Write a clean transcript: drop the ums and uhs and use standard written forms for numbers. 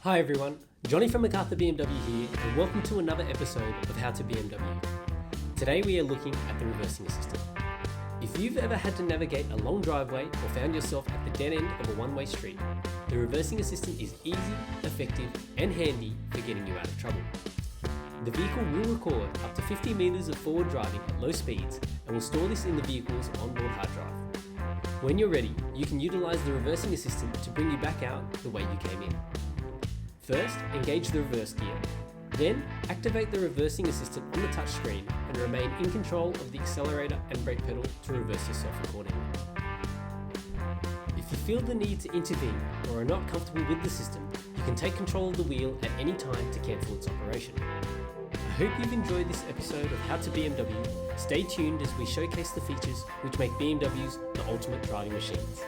Hi everyone, Johnny from MacArthur BMW here, and welcome to another episode of How to BMW. Today we are looking at the reversing assistant. If you've ever had to navigate a long driveway or found yourself at the dead end of a one-way street, the reversing assistant is easy, effective, and handy for getting you out of trouble. The vehicle will record up to 50 meters of forward driving at low speeds and will store this in the vehicle's onboard hard drive. When you're ready, you can utilize the reversing assistant to bring you back out the way you came in. First, engage the reverse gear. Then, activate the reversing assistant on the touchscreen and remain in control of the accelerator and brake pedal to reverse yourself accordingly. If you feel the need to intervene or are not comfortable with the system, you can take control of the wheel at any time to cancel its operation. I hope you've enjoyed this episode of How to BMW. Stay tuned as we showcase the features which make BMWs the ultimate driving machines.